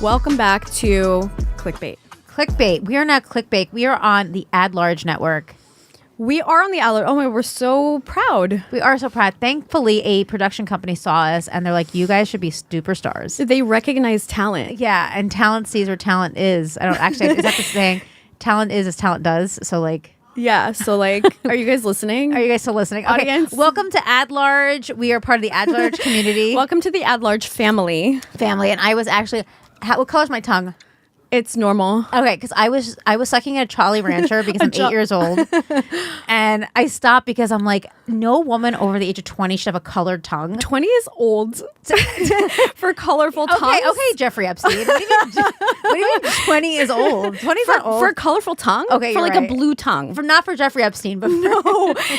Welcome back to Cliquebait. Cliquebait. We are not Cliquebait. We are on the Ad-Large Network. We are on the Ad-Large. Oh my, we're so proud. We are so proud. Thankfully, a production company saw us and they're like, you guys should be superstars. They recognize talent. Yeah, and talent sees where talent is. I don't actually, is that the saying? Talent is as talent does. So like. Yeah, so like, are you guys listening? Are you guys still listening? Audience? Okay, welcome to Ad-Large. We are part of the Ad-Large community. Welcome to the Ad-Large family. And I was actually, what color is my tongue? It's normal. Okay, because I was sucking at a Jolly Rancher because I'm 8 years old, and I stopped because I'm like, no woman over the age of 20 should have a colored tongue. 20 is old for colorful tongues. Okay, Jeffrey Epstein. What do you mean 20 is old? 20 is not old. For a colorful tongue? Okay, for like right. a blue tongue. Not for Jeffrey Epstein, but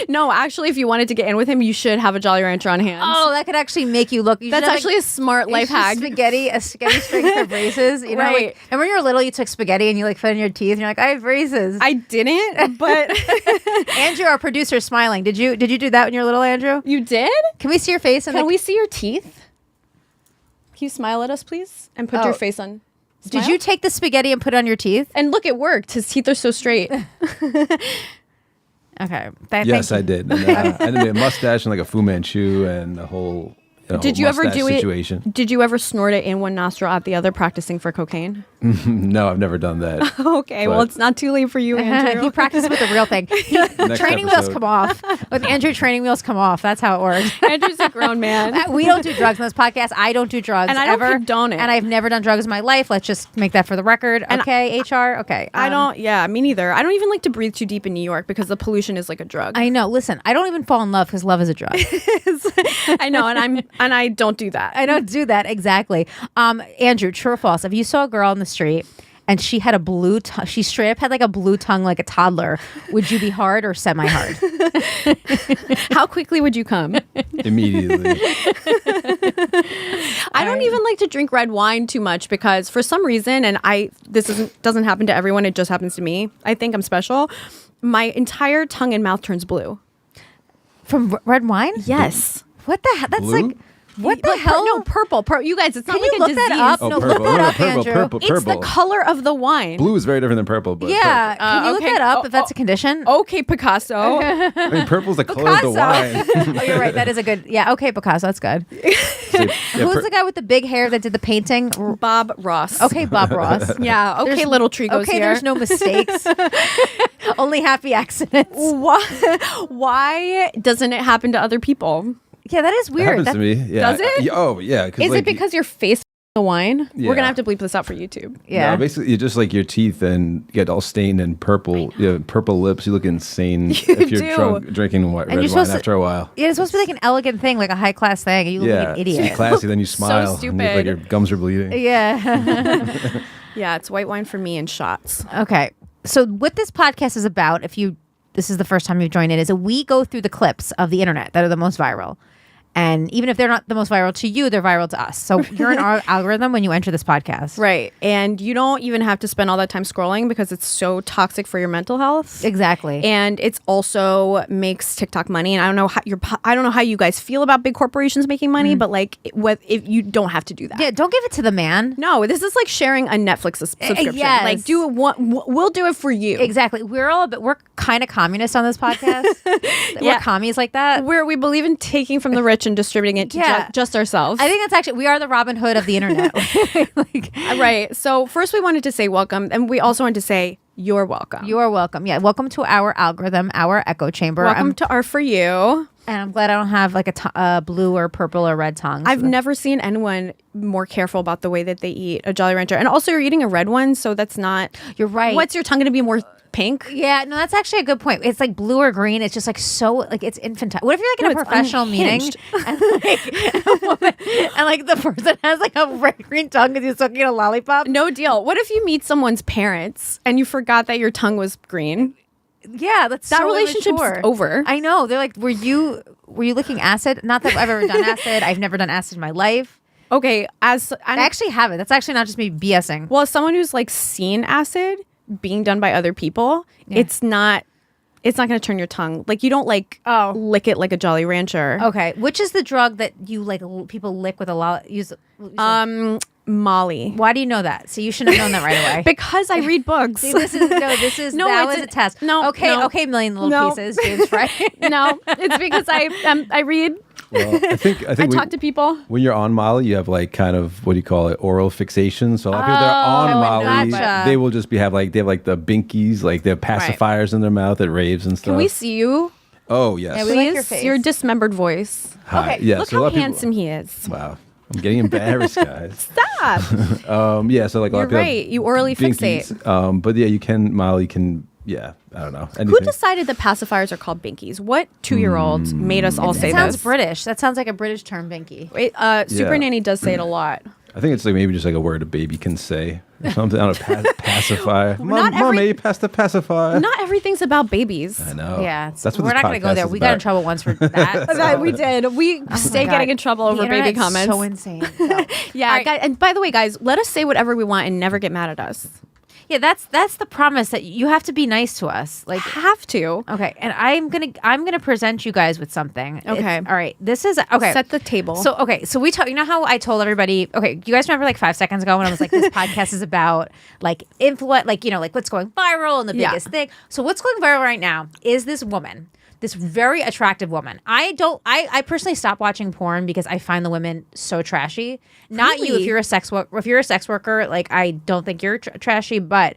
No, actually, if you wanted to get in with him, you should have a Jolly Rancher on hand. Oh, that could actually make you look. That's actually a smart life hack. A spaghetti string for braces. You know, right. Like, and when you were little, you took spaghetti and you like put it in your teeth, and you're like, I have braces. I didn't, but Andrew, our producer, is smiling. Did you do that when you were little, Andrew? You did? Can we see your face? Can we see your teeth? Can you smile at us, please? And put your face on. Smile? Did you take the spaghetti and put it on your teeth? And look, it worked. His teeth are so straight. Okay. Yes, I did. And, I did a mustache and like a Fu Manchu and a whole. Did you ever do situation. it? Did you ever snort it in one nostril at the other, practicing for cocaine? No, I've never done that. Okay, well, it's not too late for you, Andrew. He practiced with the real thing. Training wheels come off. With Andrew, training wheels come off. That's how it works. Andrew's a grown man. We don't do drugs on this podcast. I don't do drugs, and I don't condone it. And I've never done drugs in my life. Let's just make that for the record. Okay, HR. Okay. I don't. Yeah, me neither. I don't even like to breathe too deep in New York because the pollution is like a drug. I know. Listen, I don't even fall in love because love is a drug. I know, and I don't do that. I don't do that exactly. Andrew, true or false? If you saw a girl in the street and she had a blue tongue, she straight up had like a blue tongue like a toddler, would you be hard or semi-hard? How quickly would you come? Immediately. I don't even like to drink red wine too much because for some reason, and this doesn't happen to everyone, it just happens to me. I think I'm special. My entire tongue and mouth turns blue. From red wine? Yes. What the hell? That's Blue? like... What the hell? No, purple. You guys, it's not Can like you a look disease. that up? Oh, No, purple. look that up, Purple, Andrew. purple. It's the color of the wine. Blue is very different than purple. But Yeah. Can you look okay. that up if that's a condition? Okay, Picasso. I mean, purple's the color of the wine. Oh, you're right. That is a good... Yeah, okay, Picasso. That's good. Who's the guy with the big hair that did the painting? Bob Ross. Okay, Bob Ross. Yeah, okay, little tree goes okay, here. there's no mistakes. Only happy accidents. Why doesn't it happen to other people? Yeah, that is It weird. happens to me. Yeah. Does it? Oh, yeah. Is it because your face the wine? Yeah. We're gonna have to bleep this out for YouTube. Yeah. No, basically, you just like your teeth and get all stained and purple. You have purple lips. You look insane if you're do. drinking red you're wine supposed to- after a while. Yeah, it's supposed to be like an elegant thing, like a high class thing. And you look like an idiot. It's classy. Then you smile. So And you look like your gums are bleeding. Yeah. Yeah, it's white wine for me and shots. Okay. So what this podcast is about, this is the first time you've joined it, is that we go through the clips of the internet that are the most viral. And even if they're not the most viral to you, they're viral to us. So you're in our algorithm when you enter this podcast. Right. And you don't even have to spend all that time scrolling because it's so toxic for your mental health. Exactly. And it's also makes TikTok money. And I don't know how you guys feel about big corporations making money, but like if you don't have to do that. Yeah, don't give it to the man. No, this is like sharing a Netflix subscription. Yes. Like we'll do it for you. Exactly. We're kind of communist on this podcast. We're commies like that. We believe in taking from the rich and distributing it to just ourselves. I think that's actually, we are the Robin Hood of the internet. Right. So first we wanted to say welcome, and we also wanted to say you're welcome. You are welcome. Yeah. Welcome to our algorithm, our echo chamber. Welcome to our For You. And I'm glad I don't have like a blue or purple or red tongue. I've never seen anyone more careful about the way that they eat a Jolly Rancher. And also you're eating a red one, so that's not... You're right. What's your tongue going to be more pink? Yeah, no, that's actually a good point. It's like blue or green. It's just like so, like it's infantile. What if you're like in a professional meeting and like the person has like a red green tongue because he's sucking a lollipop? No deal. What if you meet someone's parents and you forgot that your tongue was green? Yeah, that's that so relationship's immature. over. I know. They're like, were you licking acid? Not that I've ever done acid. I've never done acid in my life. Okay, I actually haven't. That's actually not just me BSing. Well, as someone who's like seen acid being done by other people, it's not going to turn your tongue. Like you don't lick it like a Jolly Rancher. Okay, which is the drug that you like people lick with a lot? Molly. Why do you know that? So you should have known that right away. Because I read books. See, this is that was a test. No, okay, million little pieces, James Fry. No, it's because I read. Well, I think I talk to people. When you're on Molly, you have like kind of, what do you call it, oral fixation. So a lot of people that are on Molly, gotcha. they will just they have like the binkies, like they have pacifiers in their mouth at raves and stuff. Can we see you? Oh yes. Yeah, we like your face. Your dismembered voice. Hi. Okay, Yeah, Look so a lot how of people- handsome he is. Wow. I'm getting embarrassed, guys. Stop. Yeah, so like a lot You're of people right. You orally binkies. fixate. But yeah, Molly can, yeah, I don't know. Who Anything. decided that pacifiers are called binkies? What 2-year-olds made us all say It sounds this? British. That sounds like a British term, binky. Wait, Super Yeah. Nanny does say it a lot. I think it's like maybe just like a word a baby can say. Or something on a pacifier. Not Mommy, pass the pacifier. Not everything's about babies. I know. Yeah, That's what we're this not going to go podcast there. is We got in about. trouble once for that. so- We did. We stay God. getting in trouble The over baby internet's comments. So insane. So- Yeah, All right. guys, and by the way, guys, let us say whatever we want and never get mad at us. Yeah, that's the promise, that you have to be nice to us. Like, Have to. okay, and I'm gonna present you guys with something. Okay. All right. This is okay. Set the table. So we talk. You know how I told everybody? Okay, you guys remember like 5 seconds ago when I was like, this podcast is about like influence, like like what's going viral and the Yeah. biggest thing. So what's going viral right now is this woman. This very attractive woman. I personally stopped watching porn because I find the women so trashy. Not you, if Really? you're a sex worker, like I don't think you're trashy, but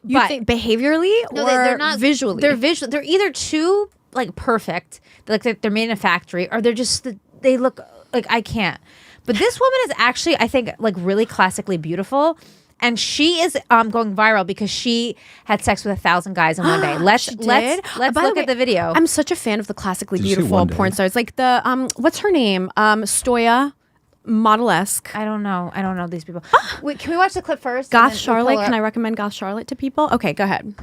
You think behaviorally no, or they're not visually? They're visual. They're either too like perfect, like they're made in a factory, or they're just they look like I can't. But this woman is actually, I think, like really classically beautiful. And she is going viral because she had sex with 1,000 guys in one day. Let's By look way, at the video. I'm such a fan of the classically Did you say beautiful one day? porn stars. Like the what's her name? Stoya, model-esque. I don't know these people. Wait, can we watch the clip first? Goth Charlotte. Can I recommend Goth Charlotte to people? Okay, go ahead.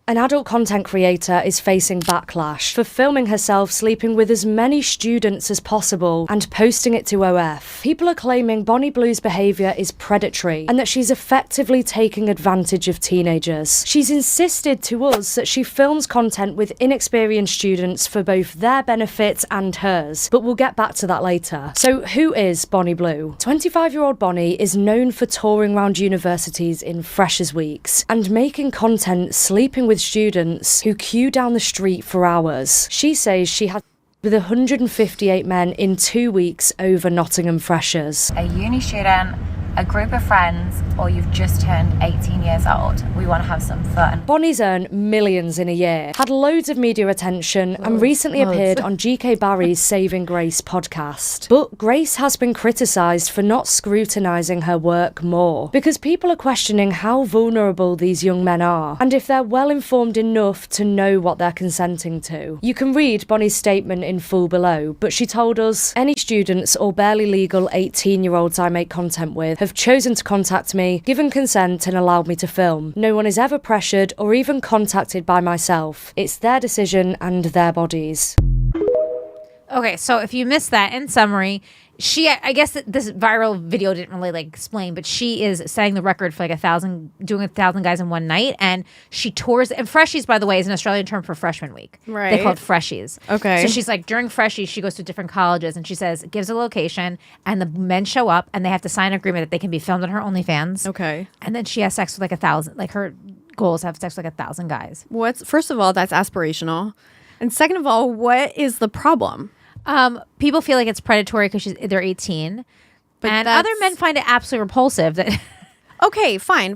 An adult content creator is facing backlash for filming herself sleeping with as many students as possible and posting it to OF. People are claiming Bonnie Blue's behaviour is predatory and that she's effectively taking advantage of teenagers. She's insisted to us that she films content with inexperienced students for both their benefit and hers, but we'll get back to that later. So who is Bonnie Blue? 25-year-old Bonnie is known for touring around universities in Freshers' Weeks and making content sleeping with students who queue down the street for hours. She says she had with 158 men in 2 weeks over Nottingham Freshers. A uni student, a group of friends, or you've just turned 18 years old. We want to have some fun. Bonnie's earned millions in a year, had loads of media attention, and recently appeared on GK Barry's Saving Grace podcast. But Grace has been criticised for not scrutinising her work more, because people are questioning how vulnerable these young men are, and if they're well informed enough to know what they're consenting to. You can read Bonnie's statement in full below, but she told us, any students or barely legal 18-year-olds I make content with have chosen to contact me, given consent and allowed me to film. No one is ever pressured or even contacted by myself. It's their decision and their bodies. Okay, so if you missed that, in summary, I guess that this viral video didn't really like explain, but she is setting the record for like 1,000, doing 1,000 guys in one night, and she tours. And Freshies, by the way, is an Australian term for freshman week. Right. They call it Freshies. Okay. So she's like during Freshies, she goes to different colleges, and she says gives a location, and the men show up, and they have to sign an agreement that they can be filmed on her OnlyFans. Okay. And then she has sex with like 1,000. Like her goal is to have sex with like 1,000 guys. First of all, that's aspirational, and second of all, what is the problem? People feel like it's predatory because they're 18, But and that's- other men find it absolutely repulsive. That Okay, fine.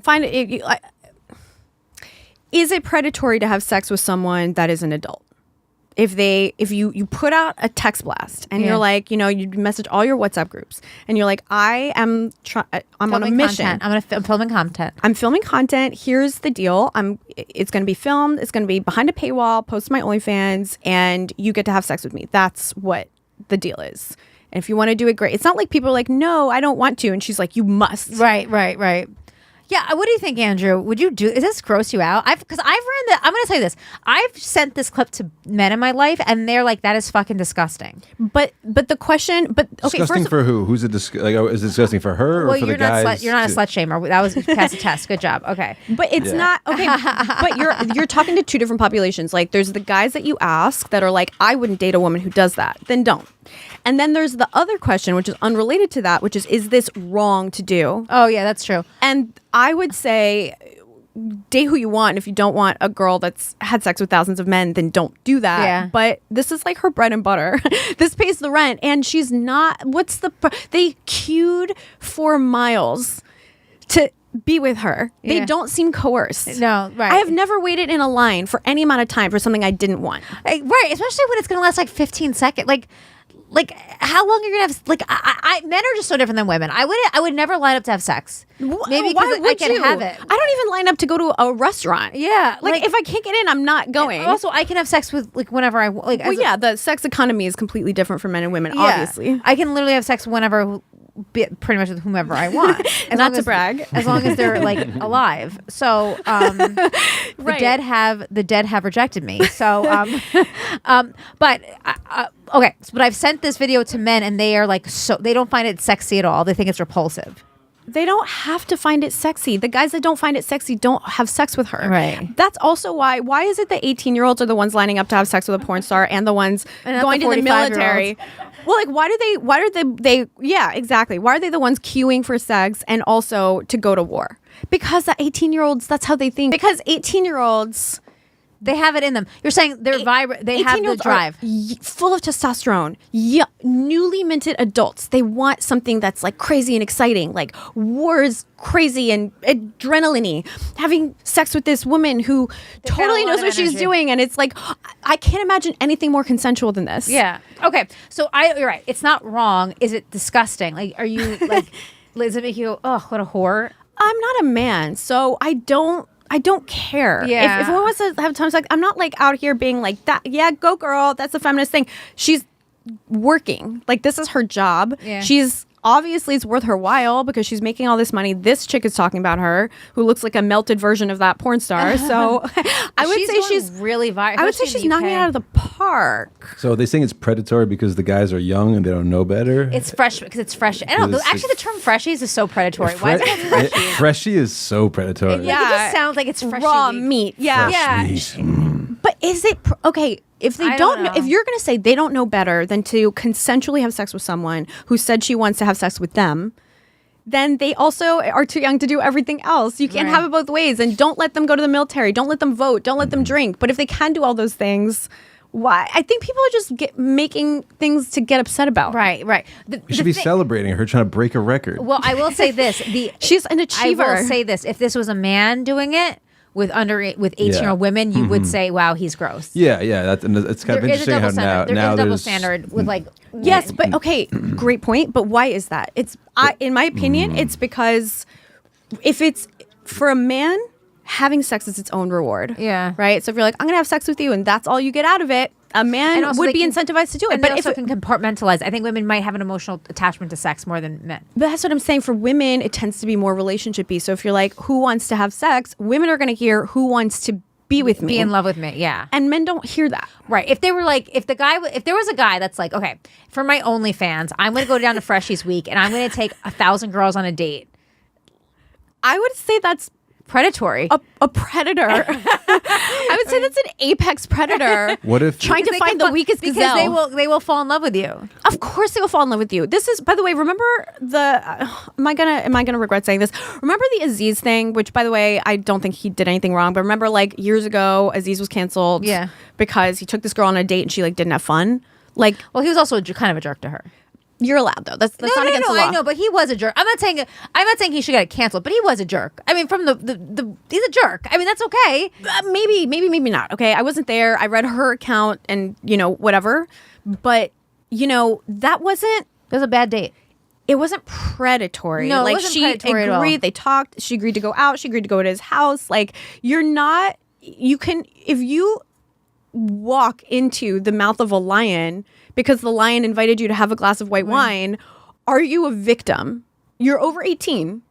Is it predatory to have sex with someone that is an adult? If you put out a text blast and Yeah. you're like, you message all your WhatsApp groups and you're like, I'm on a mission. I'm filming content. I'm filming content. Here's the deal. It's going to be filmed. It's going to be behind a paywall. Post to my OnlyFans, and you get to have sex with me. That's what the deal is. And if you want to do it, great. It's not like people are like, no, I don't want to, and she's like, you must. Right. Yeah, what do you think, Andrew? Would you do? Is this gross you out? I'm going to tell you this. I've sent this clip to men in my life, and they're like, "That is fucking disgusting." But the question, okay, Disgusting for who? Who's it? Is it disgusting for her or for the guys? You're not a slut shamer. That was pass the test. Good job. Okay. But it's not okay. But you're talking to two different populations. Like there's the guys that you ask that are like, I wouldn't date a woman who does that. Then don't. And then there's the other question, which is unrelated to that, which is this wrong to do? Oh yeah, that's true. And I would say date who you want. And if you don't want a girl that's had sex with thousands of men, then don't do that. Yeah. But this is like her bread and butter. This pays the rent. And she's not, they queued for miles to be with her. Yeah. They don't seem coerced. No, right. I have never waited in a line for any amount of time for something I didn't want. Right, especially when it's going to last like 15 seconds. Like how long are you gonna have? Like, men are just so different than women. I would never line up to have sex. Maybe because I can have it. I don't even line up to go to a restaurant. Yeah, like if I can't get in, I'm not going. Also, I can have sex with like whenever I like. Well, yeah, the sex economy is completely different for men and women. Yeah. Obviously, I can literally have sex whenever, pretty much with whomever I want. Not to brag, as long as they're like alive. So the dead have rejected me. So but okay, but I've sent this video to men and they are like, so they don't find it sexy at all. They think it's repulsive. They don't have to find it sexy. The guys that don't find it sexy don't have sex with her. Right. That's also why is it the 18-year-olds are the ones lining up to have sex with a porn star and the ones going to the military? Well, like why are they yeah, exactly. Why are they the ones queuing for sex and also to go to war? Because the 18-year-olds, that's how they think. Because 18-year-olds, they have it in them. You're saying they're vibrant. They have the drive. Full of testosterone. Newly minted adults. They want something that's like crazy and exciting. Like war is crazy and adrenaline-y. Having sex with this woman who totally knows what she's doing. And it's like, I can't imagine anything more consensual than this. Yeah. Okay. So you're right. It's not wrong. Is it disgusting? Like, are you like, does it make you go, oh, what a whore? I'm not a man, so I don't care. Yeah. If one wants to have time sex, I'm not like out here being like that. Yeah, go girl. That's a feminist thing. She's working. Like this is her job. Yeah. She's obviously it's worth her while because she's making all this money. This chick is talking about her who looks like a melted version of that porn star. So I would say she's really viral. I would say she's knocking it out of the park. So they think it's predatory because the guys are young and they don't know better. It's fresh because it's fresh. I don't know. Actually, the term freshies is so predatory. Why is it called freshies? Freshie is so predatory. Like, it just sounds like it's fresh raw meat. Yeah. Fresh meat. But is it okay? If they don't know, if you're going to say they don't know better than to consensually have sex with someone who said she wants to have sex with them, then they also are too young to do everything else. You can't have it both ways. And don't let them go to the military. Don't let them vote. Don't let them drink. But if they can do all those things, why? I think people are just making things to get upset about. Right. You should be celebrating her trying to break a record. Well, I will say this: she's an achiever. I will say this: if this was a man doing it with 18-year-old women, you would say, "Wow, he's gross." Yeah. It's kind of interesting how now there's a double there's standard with like. Yes, but okay, great point. But why is that? In my opinion, it's because if it's for a man, having sex is its own reward. Yeah. Right? So if you're like, I'm going to have sex with you and that's all you get out of it, a man would be incentivized to do it. But if it can compartmentalize, I think women might have an emotional attachment to sex more than men. But that's what I'm saying. For women, it tends to be more relationship-y. So if you're like, who wants to have sex? Women are going to hear who wants to be with me. Be in love with me, yeah. And men don't hear that. Right. If they were like, if there was a guy that's like, okay, for my OnlyFans, I'm going to go down to Freshies Week and I'm going to take 1,000 girls on a date. I would say that's predatory. A predator. I would say that's an apex predator. What if trying to find the weakest gazelle? Because they will fall in love with you. Of course they will fall in love with you. This is, by the way, remember am I gonna regret saying this? Remember the Aziz thing, which by the way, I don't think he did anything wrong, but remember like years ago, Aziz was canceled because he took this girl on a date and she like didn't have fun. Like, well, he was also kind of a jerk to her. You're allowed though. That's not against the law. I know, but he was a jerk. I'm not saying he should get canceled, but he was a jerk. I mean, from the he's a jerk. I mean, that's okay. Maybe not. Okay, I wasn't there. I read her account and whatever, but that wasn't. It was a bad date. It wasn't predatory. No, like it wasn't she predatory agreed. at all. They talked. She agreed to go out. She agreed to go to his house. Like you're not. You can if you walk into the mouth of a lion because the lion invited you to have a glass of white wine, are you a victim? You're over 18.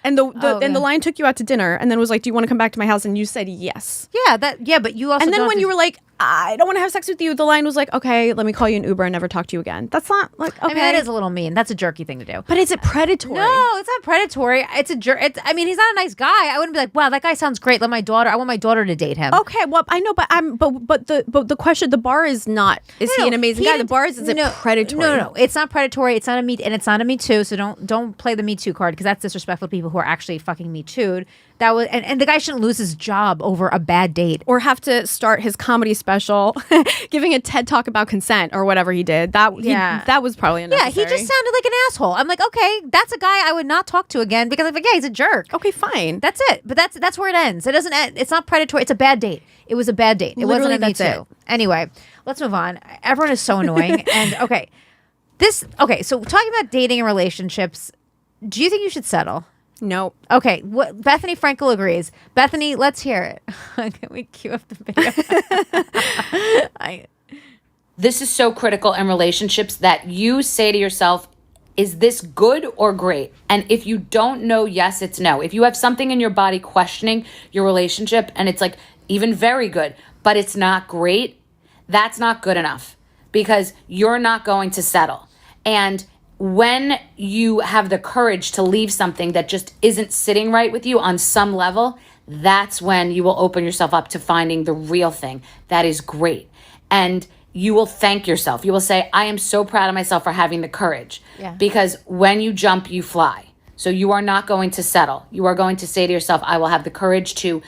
And the lion took you out to dinner and then was like, "Do you want to come back to my house?" And you said yes. Yeah, but you also and then when you were like, I don't want to have sex with you, the line was like, okay, let me call you an Uber and never talk to you again. That's not like, okay. I mean, that is a little mean. That's a jerky thing to do. But is it predatory? No, it's not predatory. It's a jerk. I mean, he's not a nice guy. I wouldn't be like, wow, that guy sounds great. I want my daughter to date him. Okay, well, I know, but the question, the bar is not, is he an amazing guy? The bar is it predatory? No, it's not predatory. It's not a me, and it's not a Me Too. So don't play the Me Too card, because that's disrespectful to people who are actually fucking Me Too'd. That was, and the guy shouldn't lose his job over a bad date, or have to start his comedy special giving a TED talk about consent or whatever he did. That was probably unnecessary. Yeah, he just sounded like an asshole. I'm like, okay, that's a guy I would not talk to again, because I'm like, yeah, he's a jerk. Okay, fine. That's it. But that's where it ends. It doesn't end. It's not predatory. It's a bad date. It was a bad date. It Literally, wasn't a Me Too. Anyway, let's move on. Everyone is so annoying. And so talking about dating and relationships, do you think you should settle? No. Okay, Bethany Frankel agrees. Bethany, let's hear it. Can we cue up the video? This is so critical in relationships that you say to yourself, is this good or great? And if you don't know yes, it's no. If you have something in your body questioning your relationship and it's like even very good, but it's not great, that's not good enough, because you're not going to settle. And when you have the courage to leave something that just isn't sitting right with you on some level, that's when you will open yourself up to finding the real thing that is great. And you will thank yourself. You will say, I am so proud of myself for having the courage. Yeah. Because when you jump, you fly. So you are not going to settle. You are going to say to yourself, I will have the courage to,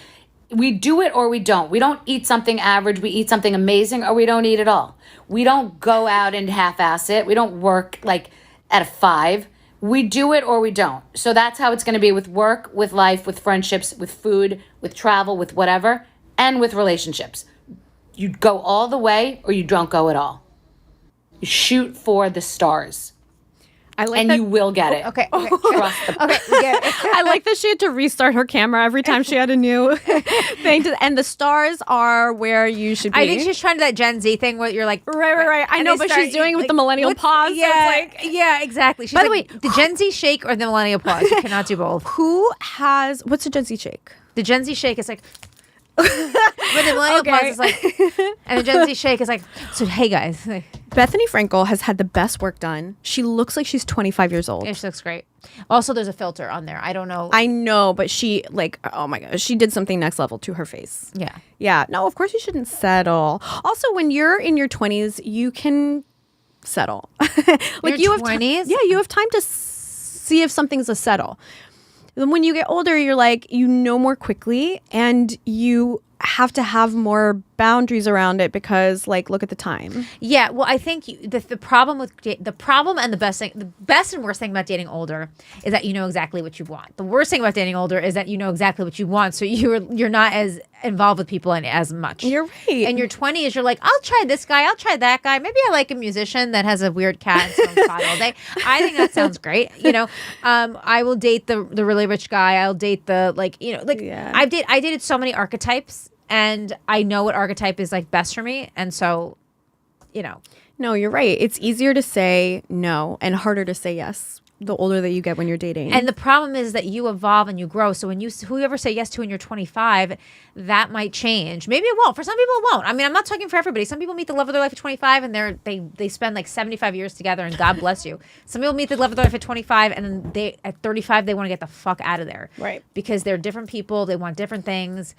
we do it or we don't. We don't eat something average. We eat something amazing, or we don't eat at all. We don't go out and half-ass it. We don't work like at a 5. We do it or we don't. So that's how it's going to be with work, with life, with friendships, with food, with travel, with whatever, and with relationships. You go all the way or you don't go at all. You shoot for the stars. You will get it. Okay. Trust the Okay, we get it. I like that she had to restart her camera every time she had a new thing. And the stars are where you should be. I think she's trying to do that Gen Z thing where you're like, right. I know, but she's doing it with the millennial pause. Yeah, So yeah, exactly. She's By the like, way, the Gen Z shake or the millennial pause. You cannot do both. what's a Gen Z shake? The Gen Z shake is like, but the millennial pause is like, and the Gen Z shake is like, so hey guys. Bethany Frankel has had the best work done. She looks like she's 25 years old. Yeah, she looks great. Also, there's a filter on there. I don't know. I know, but she oh my gosh, she did something next level to her face. Yeah. Yeah. No, of course you shouldn't settle. Also, when you're in your 20s, you can settle. Your you 20s? have you have time to see if something's a settle. Then when you get older, you're like, you know more quickly, and you have to have more boundaries around it, because look at the time. Yeah, well, I think the problem with the problem and the best and worst thing about dating older is that you know exactly what you want. The worst thing about dating older is that you know exactly what you want, so you're not as involved with people as much. You're right. And your 20s, you're like, I'll try this guy, I'll try that guy. Maybe I like a musician that has a weird cat and smokes pot all day. I think that sounds great. I will date the really rich guy. I'll date the Yeah. I dated so many archetypes. And I know what archetype is best for me. And so, No, you're right. It's easier to say no and harder to say yes the older that you get when you're dating. And the problem is that you evolve and you grow. So when whoever say yes to when you're 25, that might change. Maybe it won't. For some people, it won't. I mean, I'm not talking for everybody. Some people meet the love of their life at 25 and they spend 75 years together, and God bless you. Some people meet the love of their life at 25 and then at 35 they want to get the fuck out of there. Right. Because they're different people. They want different things.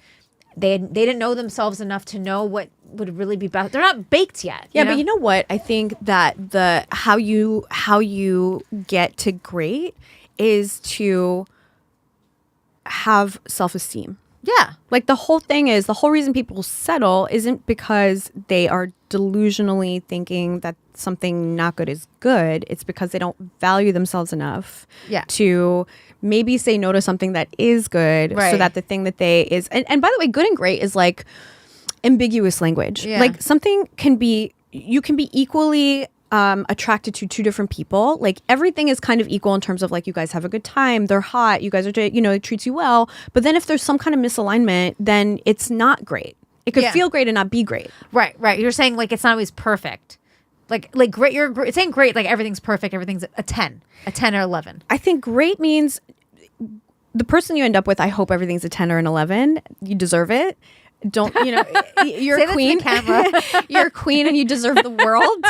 They didn't know themselves enough to know what would really be best. They're not baked yet. Yeah, but you know what? I think that how you get to great is to have self-esteem. Yeah. The whole reason people settle isn't because they are delusionally thinking that something not good is good. It's because they don't value themselves enough to maybe say no to something that is good, so that the thing that they is and by the way, good and great is ambiguous language. Yeah. Something can be, you can be equally attracted to two different people. Everything is kind of equal in terms of you guys have a good time, they're hot, you guys are, it treats you well. But then if there's some kind of misalignment, then it's not great. It could feel great and not be great. Right. You're saying it's not always perfect. Great. You're saying great. Everything's perfect. Everything's a 10 or 11. I think great means the person you end up with, I hope everything's a 10 or an 11. You deserve it. Don't, you know, you're Say a that to queen. the camera. You're a queen and you deserve the world.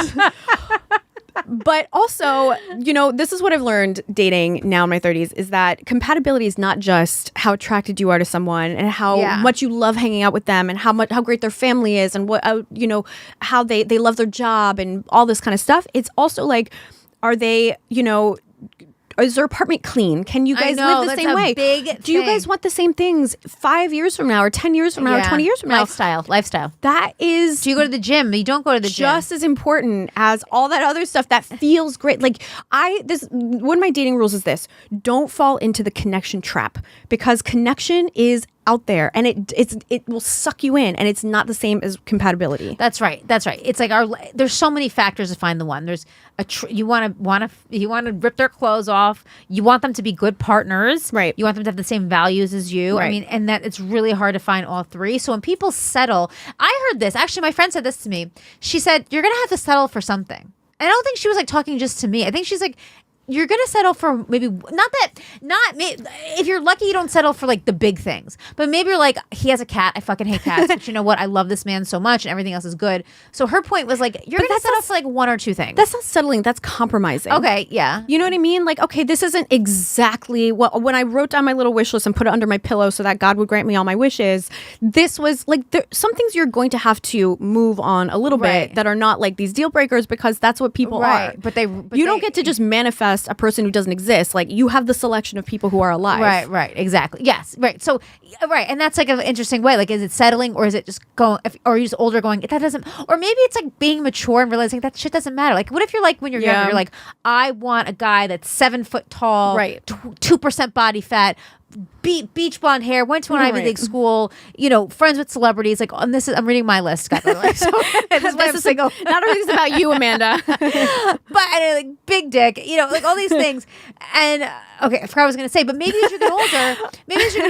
But also, you know, this is what I've learned dating now in my 30s is that compatibility is not just how attracted you are to someone and how much you love hanging out with them and how great their family is and what, you know, how they love their job and all this kind of stuff. It's also like, are they, you know, is their apartment clean? Can you guys live the same way? Do you guys want the same things 5 years from now or 10 years from now or 20 years from now? Lifestyle. That is... Do you go to the gym? You don't go to the gym. Just as important as all that other stuff that feels great. Like one of my dating rules is this: don't fall into the connection trap, because connection is out there and it will suck you in, and it's not the same as compatibility. That's right. It's like there's so many factors to find the one. There's you want to rip their clothes off. You want them to be good partners. Right. You want them to have the same values as you. Right. I mean, and that it's really hard to find all three. So when people settle, I heard this. Actually, my friend said this to me. She said, "You're going to have to settle for something." And I don't think she was like talking just to me. I think she's like, you're going to settle for maybe if you're lucky, you don't settle for like the big things, but maybe you're like, he has a cat. I fucking hate cats. But you know what? I love this man so much and everything else is good. So her point was like, you're going to settle for like one or two things. That's not settling. That's compromising. Okay. Yeah. You know what I mean? Like, okay, this isn't exactly what, when I wrote down my little wish list and put it under my pillow so that God would grant me all my wishes, this was like, some things you're going to have to move on a little bit that are not like these deal breakers, because that's what people are. But you don't get to just manifest a person who doesn't exist. Like, you have the selection of people who are alive. Right. Exactly. Yes. Right. So, right. And that's like an interesting way. Like, is it settling, or is it just going, or are you just older going, that doesn't, or maybe it's like being mature and realizing that shit doesn't matter. Like, what if you're like, when you're younger, you're like, I want a guy that's 7 foot tall, 2% body fat, beach blonde hair, went to an Ivy League school, you know, friends with celebrities. Like, and I'm reading my list, Scott, by the way. So this is single. Not everything's about you, Amanda. But like big dick, you know, like all these things. And okay, I forgot what I was gonna say. But maybe as you get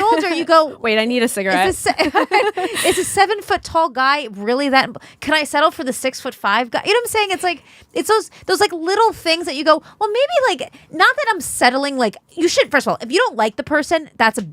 older, you go, wait, I need a cigarette. Is a 7 foot tall guy really that? Can I settle for the 6'5" guy? You know what I'm saying? It's like, it's those like little things that you go, well, maybe like, not that I'm settling. Like, you should, first of all, if you don't like the person, but you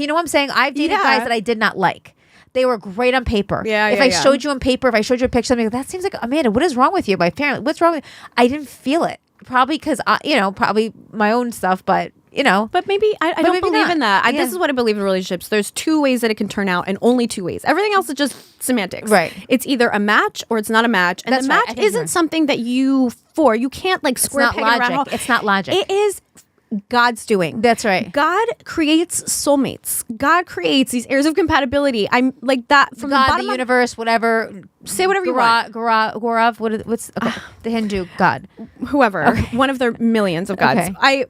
know what I'm saying? I've dated guys that I did not like. They were great on paper. If I showed you on paper, if I showed you a picture, that seems like, Amanda, what is wrong with you? My parents, what's wrong with you? I didn't feel it. Probably because, probably my own stuff, but, you know. But maybe, I don't believe in that. This is what I believe in relationships. There's two ways that it can turn out, and only two ways. Everything else is just semantics. Right. It's either a match or it's not a match. And the match isn't something that you can't like square peg around hole. It's not logic. It is God's doing. That's right. God creates soulmates. God creates these areas of compatibility. I'm like that from God, the bottom the universe, whatever. Say whatever you want. Gaurav, what's the Hindu God? Whoever. One of their millions of gods. Okay.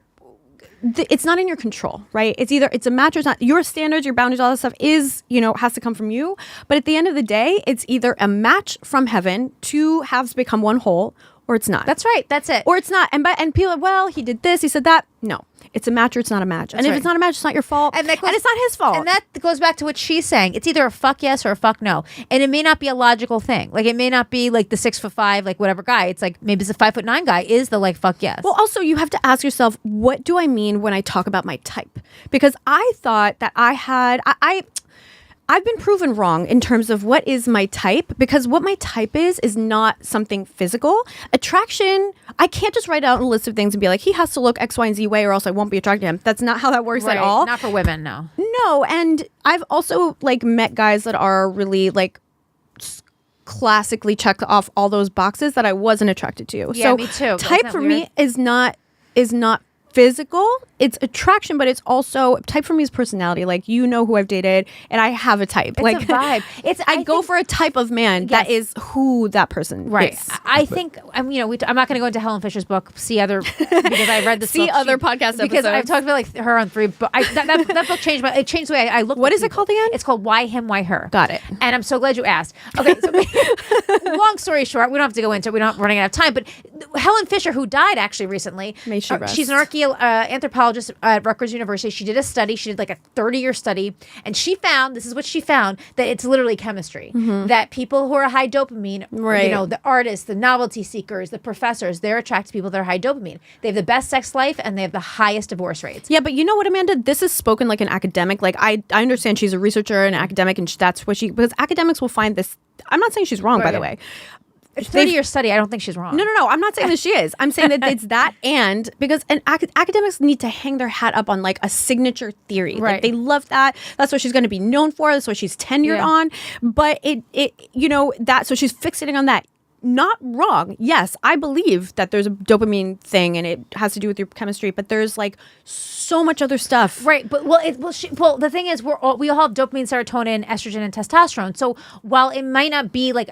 It's not in your control, right? It's a match or it's not. Your standards, your boundaries, all that stuff is, has to come from you. But at the end of the day, it's either a match from heaven, two halves become one whole, or it's not. That's right. That's it. Or it's not. And people are, well, he did this, he said that. No. It's a match or it's not a match. And if it's not a match, it's not your fault. And it's not his fault. And that goes back to what she's saying. It's either a fuck yes or a fuck no. And it may not be a logical thing. Like, it may not be like the 6'5", like whatever guy. It's like, maybe it's a 5'9" guy is the like fuck yes. Well, also you have to ask yourself, what do I mean when I talk about my type? Because I thought that I've been proven wrong in terms of what is my type, because what my type is not something physical. Attraction, I can't just write out a list of things and be like, he has to look X, Y, and Z way or else I won't be attracted to him. That's not how that works at all. Not for women, no. No, and I've also like met guys that are really like classically check off all those boxes that I wasn't attracted to. Yeah, so me too. Type for me is not physical. It's attraction, but it's also type for me is personality. Like, who I've dated, and I have a type. It's like a vibe. I go for a type of man that is who that person is. I think I'm not going to go into Helen Fisher's book. See other because I read this. Other podcast episodes because I've talked about like her on 3. But that book changed the way I look. What is it called again? It's called Why Him, Why Her. Got it. And I'm so glad you asked. Okay, so long story short, we don't have to go into it. We're not running out of time. But Helen Fisher, who died actually recently, may she rest. She's an anthropologist at Rutgers University. She did a study. She did like a 30-year study, and she found, this is what she found, that it's literally chemistry. That people who are high dopamine, you know, the artists, the novelty seekers, the professors, they're attracted to people that are high dopamine. They have the best sex life, and they have the highest divorce rates. Yeah, but you know what, Amanda? This is spoken like an academic. Like, I understand she's a researcher and an academic, and that's what because academics will find this. I'm not saying she's wrong, by the way. It's a 30-year study. I don't think she's wrong. No. I'm not saying that she is. I'm saying that it's that, and because academics need to hang their hat up on like a signature theory. Right. Like, they love that. That's what she's going to be known for. That's what she's tenured on. But it you know, that, so she's fixating on that. Not wrong. Yes, I believe that there's a dopamine thing and it has to do with your chemistry, but there's like so much other stuff. Right, but the thing is, we all have dopamine, serotonin, estrogen, and testosterone. So while it might not be like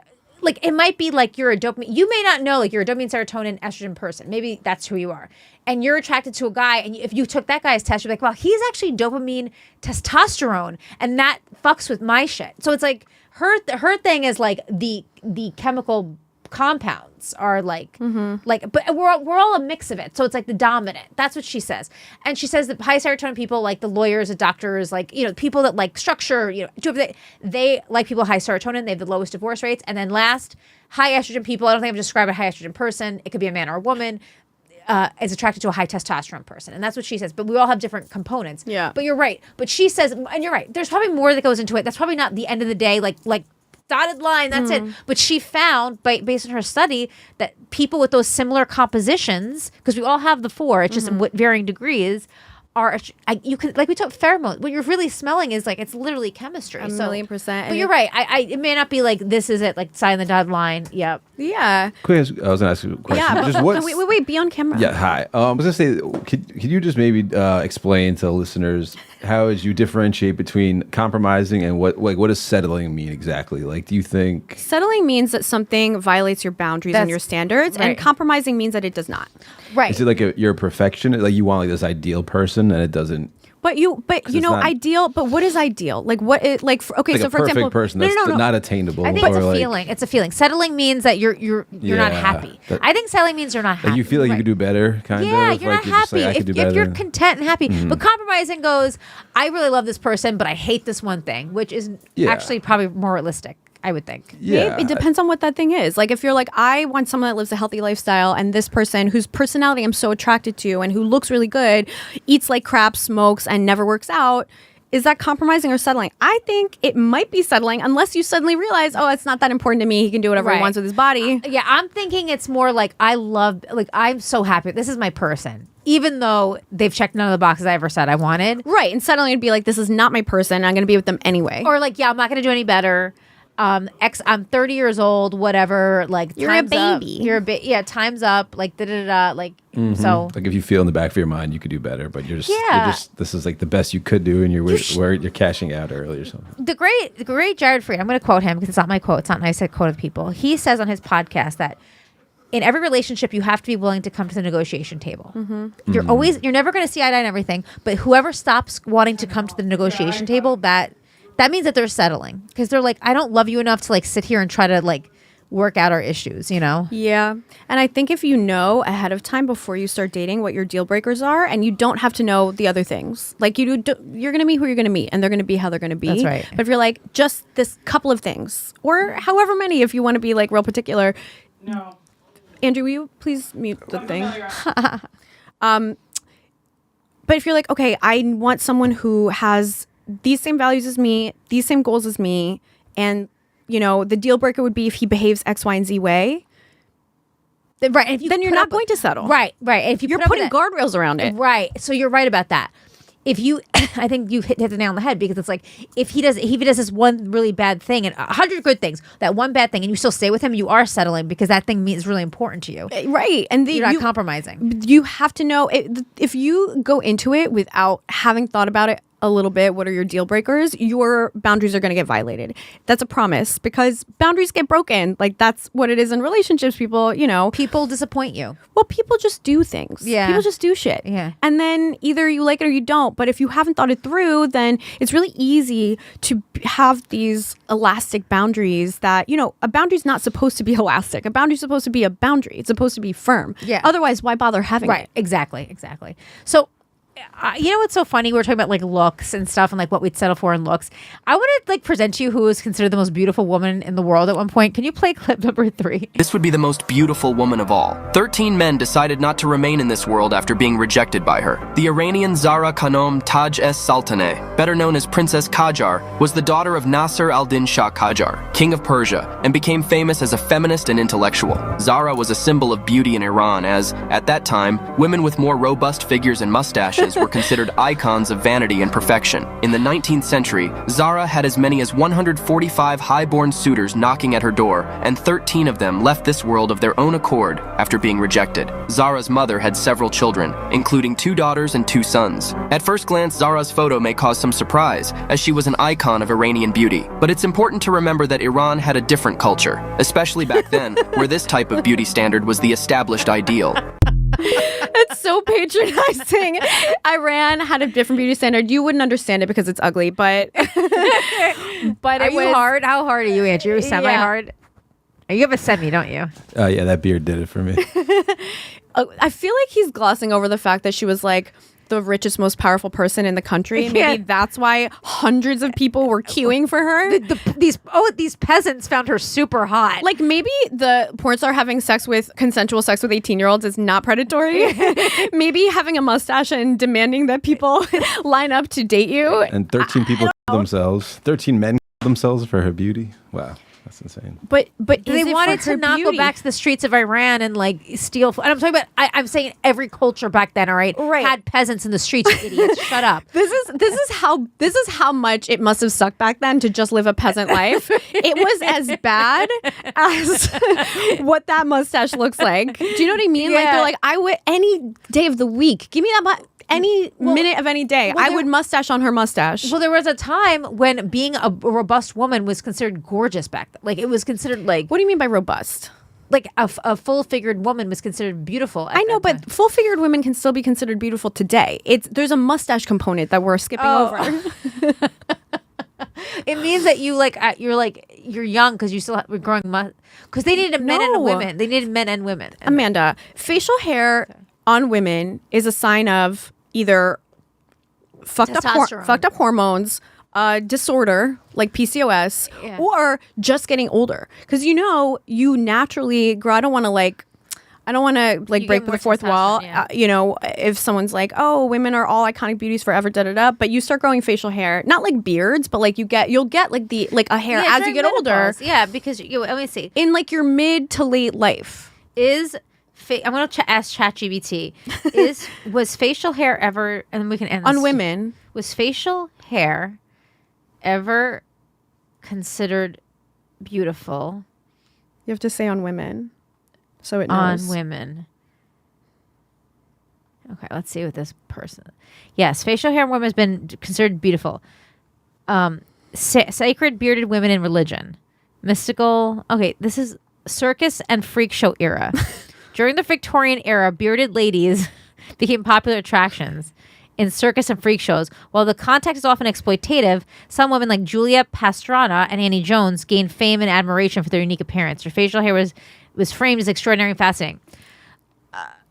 it might be like you're a dopamine, you may not know like you're a dopamine, serotonin, estrogen person. Maybe that's who you are, and you're attracted to a guy, and if you took that guy's test, you're like, well, he's actually dopamine, testosterone, and that fucks with my shit. So it's like her thing is like the chemical compounds are like but we're all a mix of it, so it's like the dominant. That's what she says. And she says that high serotonin people, like the lawyers, the doctors, like, you know, people that like structure, you know, they like people with high serotonin. They have the lowest divorce rates. And then last, high estrogen people, I don't think I've described a high estrogen person, it could be a man or a woman, is attracted to a high testosterone person. And that's what she says. But we all have different components. Yeah. But you're right. But she says, and you're right, there's probably more that goes into it. That's probably not the end of the day, like dotted line, that's it. But she found, based on her study, that people with those similar compositions, because we all have the four, it's just in varying degrees, you can, like we talked pheromones. What you're really smelling is like, it's literally chemistry. A million percent. But you're right. It may not be like this is it, like sign the dotted line. Yep. Yeah. I was going to ask you a question. Yeah. Just what's, wait. Be on camera. Yeah. Hi. I was going to say, could you just maybe explain to listeners how you differentiate between compromising and what does settling mean exactly? Like, do you think Settling means that something violates your boundaries and your standards, and compromising means that it does not. Right. is it like you're a perfectionist? Like, you want like this ideal person and it doesn't. But you know, not- ideal. But what is ideal? Like, what? Okay, Like so a for perfect example, person that's not attainable. I think it's or a like, feeling. It's a feeling. Settling means that you're not happy. I think settling means you're not happy. Like you feel like you could do better, kind of. Yeah, you're like not you're just happy. like, I could do If better. you're content and happy. But compromising goes, I really love this person, but I hate this one thing, which is actually probably more realistic, I would think. Yeah. It depends on what that thing is. Like, if you're like, I want someone that lives a healthy lifestyle, and this person whose personality I'm so attracted to and who looks really good, eats like crap, smokes, and never works out, is that compromising or settling? I think it might be settling, unless you suddenly realize, oh, it's not that important to me. He can do whatever he wants with his body. Yeah, I'm thinking it's more like I'm so happy. This is my person. Even though they've checked none of the boxes I ever said I wanted. Right. And settling would be like, this is not my person. I'm going to be with them anyway. Or like, yeah, I'm not going to do any better. I'm 30 years old, whatever. Like, You're a time's up. baby. You're a bit. Yeah, time's up. Like, like, so. Like, if you feel in the back of your mind you could do better, but you're just this is like the best you could do, and you're cashing out early or something. The great Jared Freed, I'm going to quote him because it's not my quote. It's not nice to quote of people. He says on his podcast that in every relationship, you have to be willing to come to the negotiation table. You're never going to see eye to eye on everything, but whoever stops wanting to come to the negotiation table, that means that they're settling, because they're like, I don't love you enough to like sit here and try to like work out our issues, you know? Yeah. And I think if you know ahead of time before you start dating what your deal breakers are, and you don't have to know the other things, like you're going to meet who you're going to meet, and they're going to be how they're going to be. That's right. But if you're like, just this couple of things, or however many, if you want to be like real particular. No. Andrew, will you please mute the thing? But if you're like, okay, I want someone who has these same values as me, these same goals as me, and, you know, the deal breaker would be if he behaves X, Y, and Z way. Right. And if then you're not going to settle. Right. If you're putting guardrails around it. Right. So you're right about that. If you, I think you hit the nail on the head, because it's like, if he does this one really bad thing and 100 good things, that one bad thing, and you still stay with him, you are settling, because that thing is really important to you. Right. And you're not compromising. You have to know, if you go into it without having thought about it a little bit what are your deal breakers, your boundaries are going to get violated. That's a promise, because boundaries get broken. Like, that's what it is in relationships. People, People disappoint you. well, people just do things. Yeah. People just do shit. Yeah. And then either you like it or you don't. But if you haven't thought it through, then it's really easy to have these elastic boundaries that, a boundary's not supposed to be elastic. A boundary's supposed to be a boundary. It's supposed to be firm. Yeah. Otherwise, why bother having Right. it? Exactly. So, you know what's so funny? We're talking about like looks and stuff and like what we'd settle for in looks. I want to like present to you who is considered the most beautiful woman in the world at one point. Can you play clip number 3? This would be the most beautiful woman of all. 13 men decided not to remain in this world after being rejected by her. The Iranian Zara Khanom Taj es Sultaneh, better known as Princess Qajar, was the daughter of Nasser al-Din Shah Qajar, king of Persia, and became famous as a feminist and intellectual. Zara was a symbol of beauty in Iran as, at that time, women with more robust figures and mustaches were considered icons of vanity and perfection. In the 19th century, Zara had as many as 145 high-born suitors knocking at her door, and 13 of them left this world of their own accord after being rejected. Zara's mother had several children, including 2 daughters and 2 sons. At first glance, Zara's photo may cause some surprise, as she was an icon of Iranian beauty. But it's important to remember that Iran had a different culture, especially back then, where this type of beauty standard was the established ideal. It's so patronizing. Iran had a different beauty standard. You wouldn't understand it because it's ugly, but Are you hard? How hard are you, Andrew? You're semi-hard? You have a semi, don't you? Yeah, that beard did it for me. I feel like he's glossing over the fact that she was like the richest, most powerful person in the country. Maybe that's why hundreds of people were queuing for her. These peasants found her super hot. Like, maybe the porn star having consensual sex with 18-year-olds is not predatory. Maybe having a mustache and demanding that people line up to date you. And 13 people themselves. 13 men themselves for her beauty. Wow. That's insane. But they wanted to not go back to the streets of Iran and like steal. And I'm talking about. I'm saying every culture back then. All right, had peasants in the streets. You idiots, shut up. This is how much it must have sucked back then to just live a peasant life. It was as bad as what that mustache looks like. Do you know what I mean? Like, they're like, I would any day of the week. Give me that. Any minute of any day, I would mustache on her mustache. Well, there was a time when being a robust woman was considered gorgeous back then. Like, it was considered like... What do you mean by robust? Like, a full-figured woman was considered beautiful. I know, but full-figured women can still be considered beautiful today. There's a mustache component that we're skipping over. It means that you're young because you still were growing because they needed men and women. They needed men and women. Amanda, facial hair on women is a sign of either fucked up hormones, disorder like PCOS, or just getting older. Because you naturally grow. I don't want to break the fourth wall. If someone's like, "Oh, women are all iconic beauties forever," but you start growing facial hair, not like beards, but like you'll get like a hair as you get older. Yeah, because let me see. In like your mid to late life, I'm going to ask ChatGPT. Was facial hair ever, and then we can end this. On women, was facial hair ever considered beautiful? You have to say on women, so it knows. On women. Okay, let's see what this person. Yes, facial hair on women has been considered beautiful. Sacred bearded women in religion, mystical. Okay, this is circus and freak show era. During the Victorian era, bearded ladies became popular attractions in circus and freak shows. While the context is often exploitative, some women like Julia Pastrana and Annie Jones gained fame and admiration for their unique appearance. Their facial hair was framed as extraordinary and fascinating.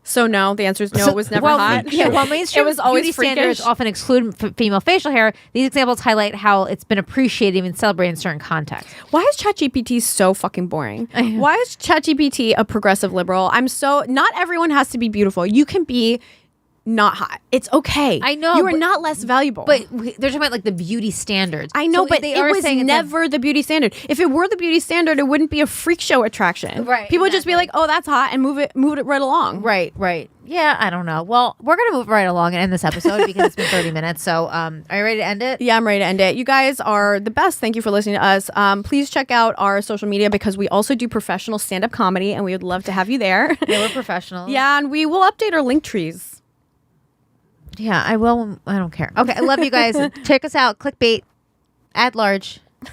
So no, the answer is no. It was never hot. Yeah, while mainstream it was always beauty standards freakish. often exclude female facial hair, these examples highlight how it's been appreciated and celebrated in certain contexts. Why is ChatGPT so fucking boring? Why is ChatGPT a progressive liberal? Not everyone has to be beautiful. You can be not hot. It's okay. I know. You are not less valuable. But they're talking about like the beauty standards. I know, So but it was never the beauty standard. If it were the beauty standard, it wouldn't be a freak show attraction. Right, People would just be like, "Oh, that's hot," and move it right along. Right. Yeah, I don't know. Well, we're going to move right along and end this episode because it's been 30 minutes. So are you ready to end it? Yeah, I'm ready to end it. You guys are the best. Thank you for listening to us. Please check out our social media because we also do professional stand-up comedy and we would love to have you there. Yeah, we're professionals. Yeah, and we will update our link trees. Yeah, I will. I don't care. Okay, I love you guys. Check us out. Clickbait at large.